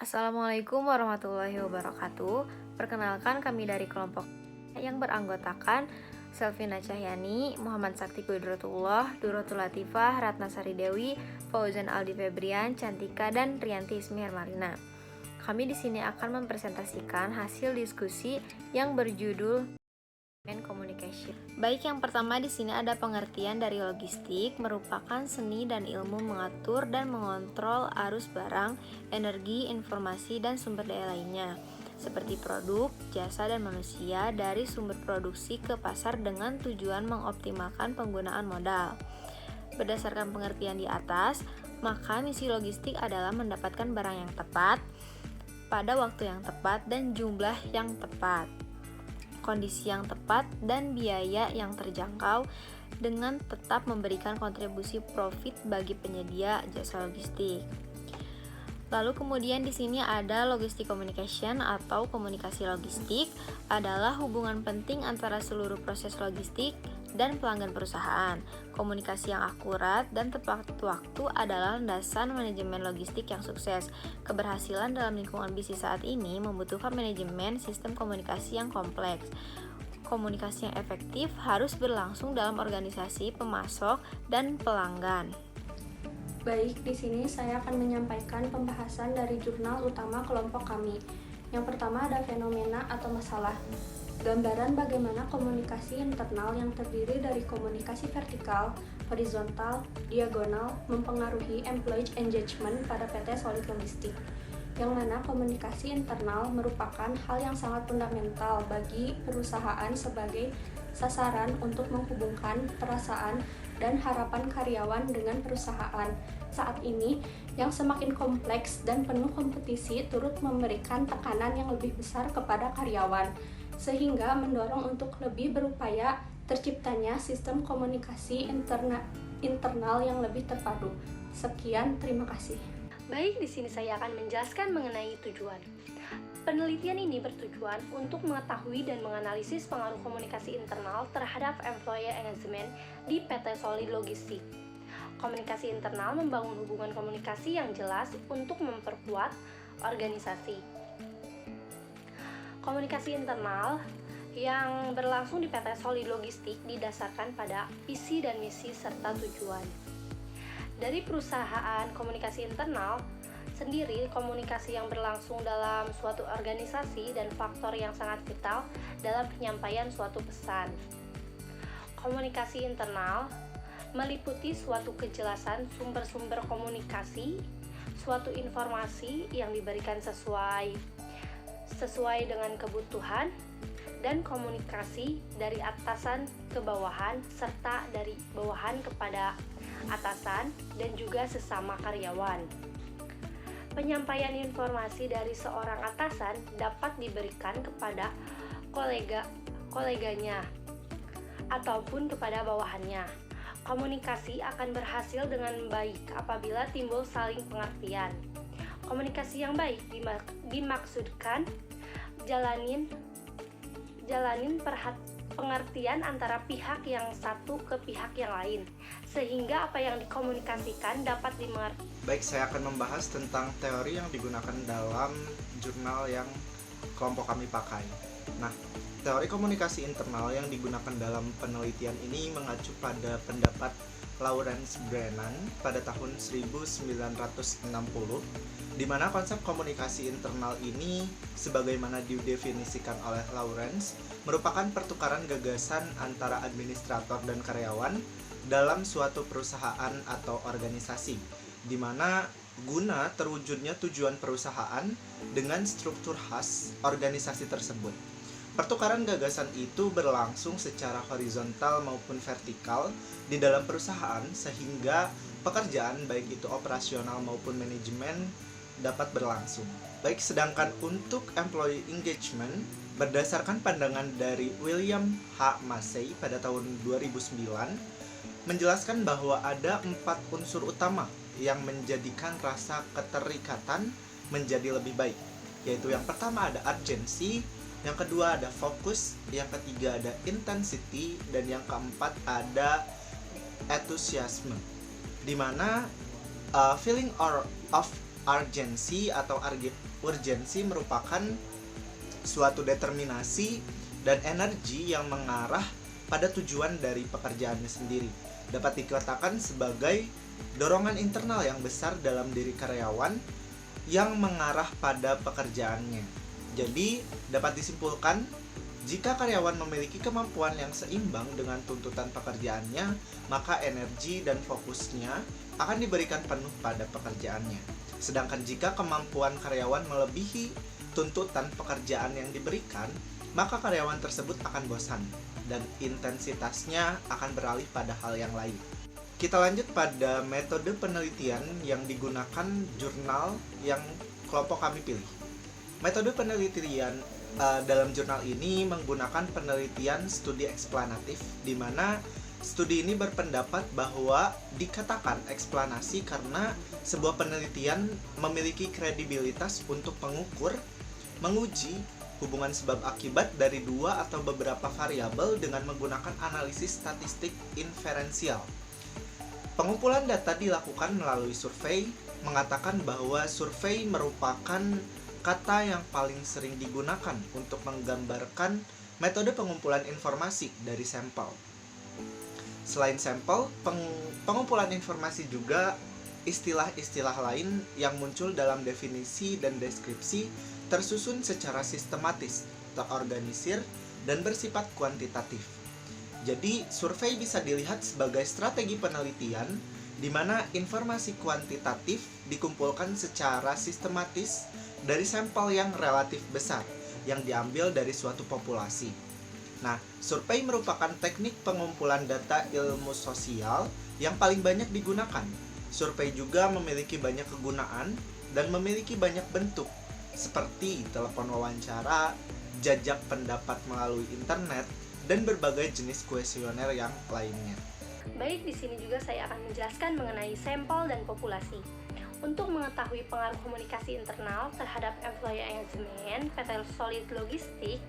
Assalamualaikum warahmatullahi wabarakatuh. Perkenalkan kami dari kelompok yang beranggotakan Selvina Cahyani, Muhammad Sakti Kudratullah, Duratul Latifah, Ratna Sari Dewi, Fauzan Aldi Febrian, Cantika, dan Rianti Ismi Hermalina. Kami di sini akan mempresentasikan hasil diskusi yang berjudul Communication. Baik, yang pertama di sini ada pengertian dari logistik, merupakan seni dan ilmu mengatur dan mengontrol arus barang, energi, informasi, dan sumber daya lainnya, seperti produk, jasa, dan manusia dari sumber produksi ke pasar dengan tujuan mengoptimalkan penggunaan modal. Berdasarkan pengertian di atas, maka misi logistik adalah mendapatkan barang yang tepat, pada waktu yang tepat, dan jumlah yang tepat, kondisi yang tepat, dan biaya yang terjangkau dengan tetap memberikan kontribusi profit bagi penyedia jasa logistik. Lalu kemudian di sini ada logistik communication atau komunikasi logistik adalah hubungan penting antara seluruh proses logistik dan pelanggan perusahaan. Komunikasi yang akurat dan tepat waktu adalah landasan manajemen logistik yang sukses. Keberhasilan dalam lingkungan bisnis saat ini membutuhkan manajemen sistem komunikasi yang kompleks. Komunikasi yang efektif harus berlangsung dalam organisasi pemasok dan pelanggan. Baik, di sini saya akan menyampaikan pembahasan dari jurnal utama kelompok kami. Yang pertama ada fenomena atau masalah. Gambaran bagaimana komunikasi internal yang terdiri dari komunikasi vertikal, horizontal, diagonal mempengaruhi employee engagement pada PT Solid Logistik. Yang mana komunikasi internal merupakan hal yang sangat fundamental bagi perusahaan sebagai sasaran untuk menghubungkan perasaan dan harapan karyawan dengan perusahaan. Saat ini, yang semakin kompleks dan penuh kompetisi turut memberikan tekanan yang lebih besar kepada karyawan, sehingga mendorong untuk lebih berupaya terciptanya sistem komunikasi internal yang lebih terpadu. Sekian, terima kasih. Baik, di sini saya akan menjelaskan mengenai tujuan. Penelitian ini bertujuan untuk mengetahui dan menganalisis pengaruh komunikasi internal terhadap employee engagement di PT Solid Logistik. Komunikasi internal membangun hubungan komunikasi yang jelas untuk memperkuat organisasi. Komunikasi internal yang berlangsung di PT Solid Logistik didasarkan pada visi dan misi serta tujuan. Dari perusahaan komunikasi internal sendiri, komunikasi yang berlangsung dalam suatu organisasi dan faktor yang sangat vital dalam penyampaian suatu pesan. Komunikasi internal meliputi suatu kejelasan sumber-sumber komunikasi, suatu informasi yang diberikan sesuai dengan kebutuhan, dan komunikasi dari atasan ke bawahan serta dari bawahan kepada atasan dan juga sesama karyawan. Penyampaian informasi dari seorang atasan dapat diberikan kepada koleganya ataupun kepada bawahannya. Komunikasi akan berhasil dengan baik apabila timbul saling pengertian. Komunikasi yang baik dimaksudkan jalanin pengertian antara pihak yang satu ke pihak yang lain, sehingga apa yang dikomunikasikan dapat dimengerti. Baik, saya akan membahas tentang teori yang digunakan dalam jurnal yang kelompok kami pakai. Nah, teori komunikasi internal yang digunakan dalam penelitian ini mengacu pada pendapat Lawrence Brennan pada tahun 1960, di mana konsep komunikasi internal ini sebagaimana didefinisikan oleh Lawrence merupakan pertukaran gagasan antara administrator dan karyawan dalam suatu perusahaan atau organisasi, di mana guna terwujudnya tujuan perusahaan dengan struktur khas organisasi tersebut. Pertukaran gagasan itu berlangsung secara horizontal maupun vertikal di dalam perusahaan sehingga pekerjaan baik itu operasional maupun manajemen dapat berlangsung. Baik, sedangkan untuk employee engagement berdasarkan pandangan dari William H. Massey pada tahun 2009 menjelaskan bahwa ada 4 unsur utama yang menjadikan rasa keterikatan menjadi lebih baik, yaitu yang pertama ada urgency, yang kedua ada fokus, yang ketiga ada intensity, dan yang keempat ada enthusiasm, di mana feeling of urgensi merupakan suatu determinasi dan energi yang mengarah pada tujuan dari pekerjaannya sendiri. Dapat dikatakan sebagai dorongan internal yang besar dalam diri karyawan yang mengarah pada pekerjaannya. Jadi, dapat disimpulkan, jika karyawan memiliki kemampuan yang seimbang dengan tuntutan pekerjaannya, maka energi dan fokusnya akan diberikan penuh pada pekerjaannya. Sedangkan jika kemampuan karyawan melebihi tuntutan pekerjaan yang diberikan, maka karyawan tersebut akan bosan dan intensitasnya akan beralih pada hal yang lain. Kita lanjut pada metode penelitian yang digunakan jurnal yang kelompok kami pilih. Metode penelitian dalam jurnal ini menggunakan penelitian studi eksplanatif, di mana studi ini berpendapat bahwa dikatakan eksplanasi karena sebuah penelitian memiliki kredibilitas untuk menguji hubungan sebab akibat dari dua atau beberapa variabel dengan menggunakan analisis statistik inferensial. Pengumpulan data dilakukan melalui survei, mengatakan bahwa survei merupakan kata yang paling sering digunakan untuk menggambarkan metode pengumpulan informasi dari sampel. Selain sampel, pengumpulan informasi juga istilah-istilah lain yang muncul dalam definisi dan deskripsi tersusun secara sistematis, terorganisir, dan bersifat kuantitatif. Jadi, survei bisa dilihat sebagai strategi penelitian di mana informasi kuantitatif dikumpulkan secara sistematis dari sampel yang relatif besar yang diambil dari suatu populasi. Nah, survei merupakan teknik pengumpulan data ilmu sosial yang paling banyak digunakan. Survei juga memiliki banyak kegunaan dan memiliki banyak bentuk, seperti telepon wawancara, jajak pendapat melalui internet, dan berbagai jenis kuesioner yang lainnya. Baik, di sini juga saya akan menjelaskan mengenai sampel dan populasi. Untuk mengetahui pengaruh komunikasi internal terhadap employee engagement PT Solid Logistik,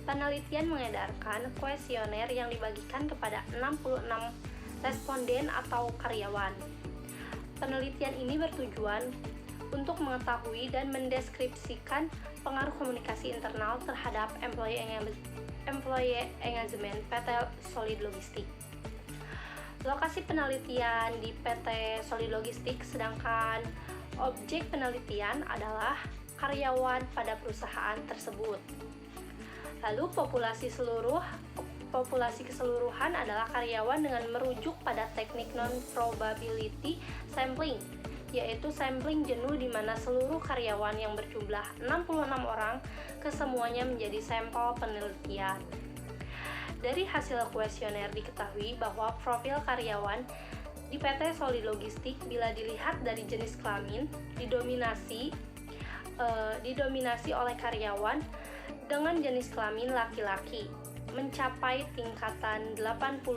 penelitian mengedarkan kuesioner yang dibagikan kepada 66 responden atau karyawan. Penelitian ini bertujuan untuk mengetahui dan mendeskripsikan pengaruh komunikasi internal terhadap employee engagement PT Solid Logistik. Lokasi penelitian di PT Solid Logistik, sedangkan objek penelitian adalah karyawan pada perusahaan tersebut. Lalu populasi keseluruhan adalah karyawan dengan merujuk pada teknik non-probability sampling, yaitu sampling jenuh di mana seluruh karyawan yang berjumlah 66 orang kesemuanya menjadi sampel penelitian. Dari hasil kuesioner diketahui bahwa profil karyawan di PT Solid Logistik bila dilihat dari jenis kelamin didominasi oleh karyawan dengan jenis kelamin laki-laki mencapai tingkatan 81%,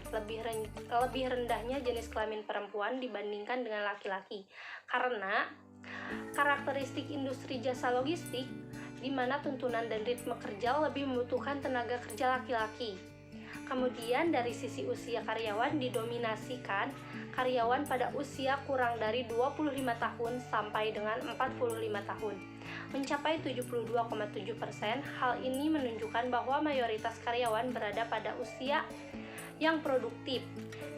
lebih rendahnya jenis kelamin perempuan dibandingkan dengan laki-laki karena karakteristik industri jasa logistik di mana tuntunan dan ritme kerja lebih membutuhkan tenaga kerja laki-laki. Kemudian dari sisi usia karyawan didominasikan karyawan pada usia kurang dari 25 tahun sampai dengan 45 tahun, mencapai 72,7%. Hal ini menunjukkan bahwa mayoritas karyawan berada pada usia yang produktif,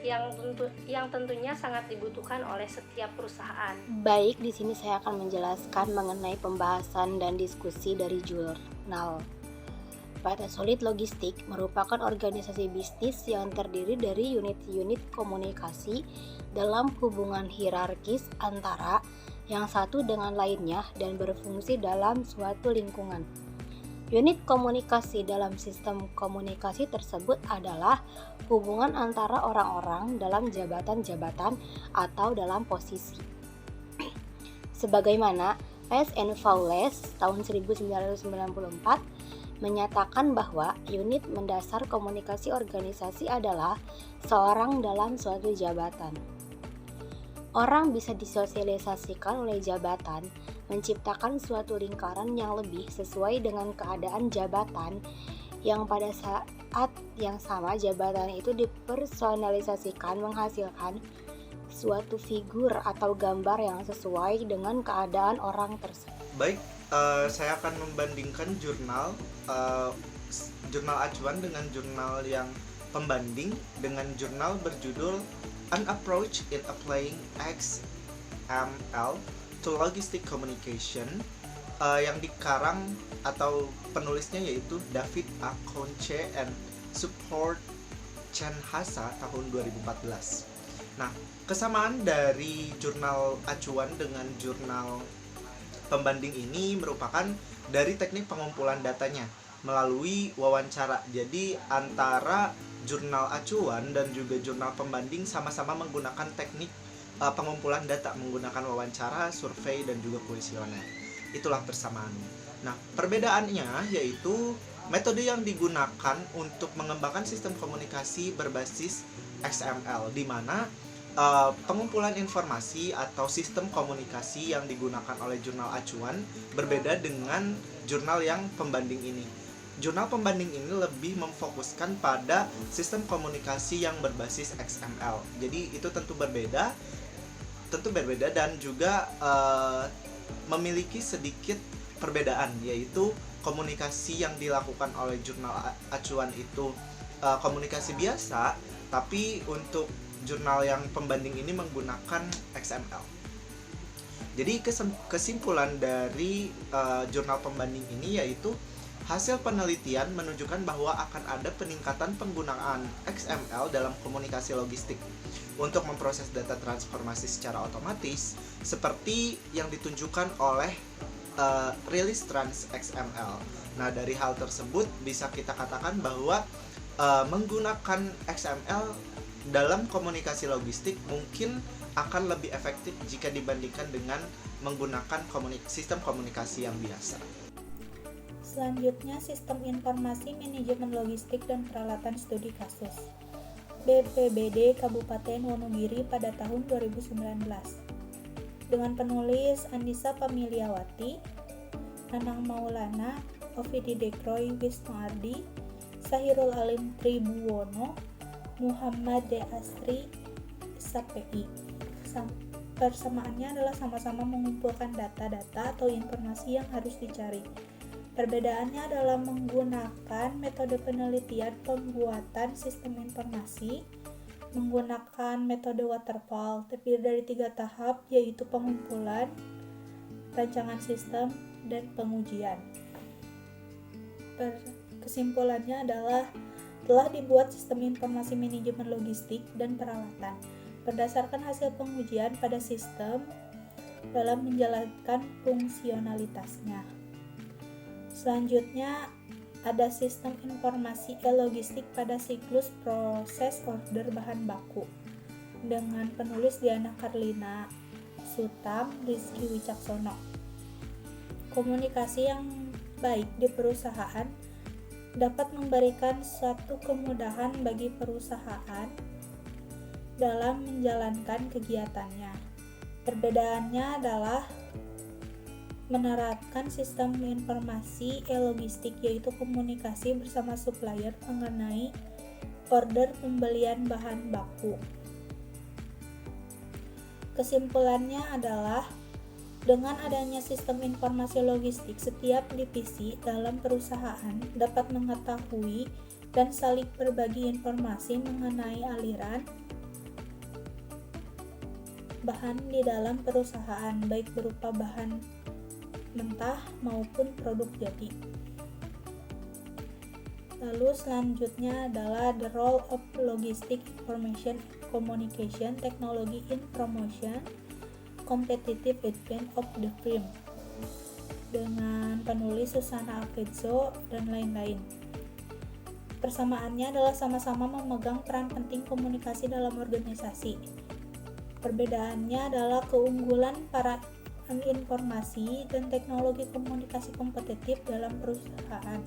yang tentunya sangat dibutuhkan oleh setiap perusahaan. Baik, di sini saya akan menjelaskan mengenai pembahasan dan diskusi dari jurnal. PT Solid Logistik merupakan organisasi bisnis yang terdiri dari unit-unit komunikasi dalam hubungan hierarkis antara yang satu dengan lainnya dan berfungsi dalam suatu lingkungan. Unit komunikasi dalam sistem komunikasi tersebut adalah hubungan antara orang-orang dalam jabatan-jabatan atau dalam posisi. Sebagaimana S.N. Fowles tahun 1994 menyatakan bahwa unit mendasar komunikasi organisasi adalah seorang dalam suatu jabatan. Orang bisa disosialisasikan oleh jabatan, menciptakan suatu lingkaran yang lebih sesuai dengan keadaan jabatan yang pada saat yang sama jabatan itu dipersonalisasikan menghasilkan suatu figur atau gambar yang sesuai dengan keadaan orang tersebut. Baik, saya akan membandingkan jurnal acuan dengan jurnal yang pembanding dengan jurnal berjudul An Approach in Applying XML to Logistic Communication yang dikarang atau penulisnya yaitu David A. Conche and Support Chen Hasa tahun 2014. Nah, kesamaan dari jurnal acuan dengan jurnal pembanding ini merupakan dari teknik pengumpulan datanya melalui wawancara. Jadi antara jurnal acuan dan juga jurnal pembanding sama-sama menggunakan teknik pengumpulan data menggunakan wawancara, survei, dan juga kuesioner. Itulah persamaannya. Nah, perbedaannya yaitu metode yang digunakan untuk mengembangkan sistem komunikasi berbasis XML, di mana pengumpulan informasi atau sistem komunikasi yang digunakan oleh jurnal acuan berbeda dengan jurnal yang pembanding ini. Jurnal pembanding ini lebih memfokuskan pada sistem komunikasi yang berbasis XML. Jadi itu tentu berbeda dan juga memiliki sedikit perbedaan, yaitu komunikasi yang dilakukan oleh jurnal acuan itu komunikasi biasa, tapi untuk jurnal yang pembanding ini menggunakan XML. Jadi kesimpulan dari jurnal pembanding ini yaitu hasil penelitian menunjukkan bahwa akan ada peningkatan penggunaan XML dalam komunikasi logistik untuk memproses data transformasi secara otomatis seperti yang ditunjukkan oleh rilis Trans XML. Nah, dari hal tersebut bisa kita katakan bahwa menggunakan XML dalam komunikasi logistik mungkin akan lebih efektif jika dibandingkan dengan menggunakan sistem komunikasi yang biasa. Selanjutnya, Sistem Informasi Manajemen Logistik dan Peralatan Studi Kasus BPBD Kabupaten Wonogiri pada tahun 2019 dengan penulis Andisa Pamiliawati, Nanang Maulana, Ovidi Dekroy Wisnu Ardi, Sahirul Alim Tribuwono, Muhammad De Asri SAPI. Persamaannya adalah sama-sama mengumpulkan data-data atau informasi yang harus dicari. Perbedaannya adalah menggunakan metode penelitian pembuatan sistem informasi, menggunakan metode waterfall, terdiri dari 3 tahap, yaitu pengumpulan, rancangan sistem, dan pengujian. Kesimpulannya adalah telah dibuat sistem informasi manajemen logistik dan peralatan berdasarkan hasil pengujian pada sistem dalam menjalankan fungsionalitasnya. Selanjutnya ada sistem informasi e-logistik pada siklus proses order bahan baku dengan penulis Diana Karlina Sutam, Rizky Wicaksono. Komunikasi yang baik di perusahaan dapat memberikan suatu kemudahan bagi perusahaan dalam menjalankan kegiatannya. Perbedaannya adalah menerapkan sistem informasi e-logistik, yaitu komunikasi bersama supplier mengenai order pembelian bahan baku. Kesimpulannya adalah dengan adanya sistem informasi logistik, setiap divisi dalam perusahaan dapat mengetahui dan saling berbagi informasi mengenai aliran bahan di dalam perusahaan, baik berupa bahan mentah maupun produk jadi. Lalu selanjutnya adalah the role of logistic information communication technology in promotion competitive advantage of the firm dengan penulis Susana Alfezo dan lain-lain. Persamaannya adalah sama-sama memegang peran penting komunikasi dalam organisasi. Perbedaannya adalah keunggulan para informasi dan teknologi komunikasi kompetitif dalam perusahaan.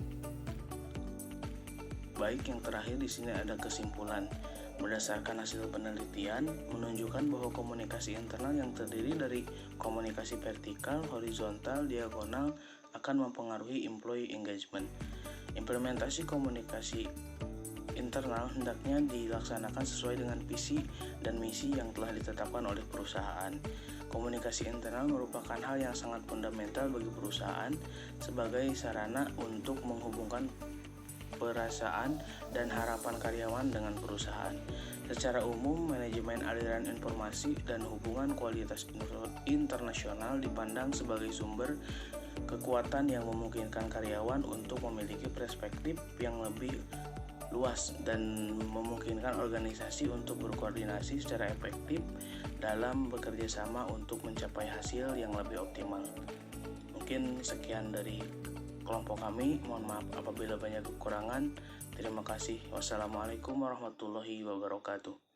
Baik, yang terakhir di sini ada kesimpulan. Berdasarkan hasil penelitian menunjukkan bahwa komunikasi internal yang terdiri dari komunikasi vertikal, horizontal, diagonal akan mempengaruhi employee engagement. Implementasi komunikasi internal hendaknya dilaksanakan sesuai dengan visi dan misi yang telah ditetapkan oleh perusahaan. Komunikasi internal merupakan hal yang sangat fundamental bagi perusahaan sebagai sarana untuk menghubungkan perasaan dan harapan karyawan dengan perusahaan. Secara umum, manajemen aliran informasi dan hubungan kualitas internasional dipandang sebagai sumber kekuatan yang memungkinkan karyawan untuk memiliki perspektif yang lebih luas dan memungkinkan organisasi untuk berkoordinasi secara efektif dalam bekerja sama untuk mencapai hasil yang lebih optimal. Mungkin sekian dari kelompok kami. Mohon maaf apabila banyak kekurangan. Terima kasih. Wassalamualaikum warahmatullahi wabarakatuh.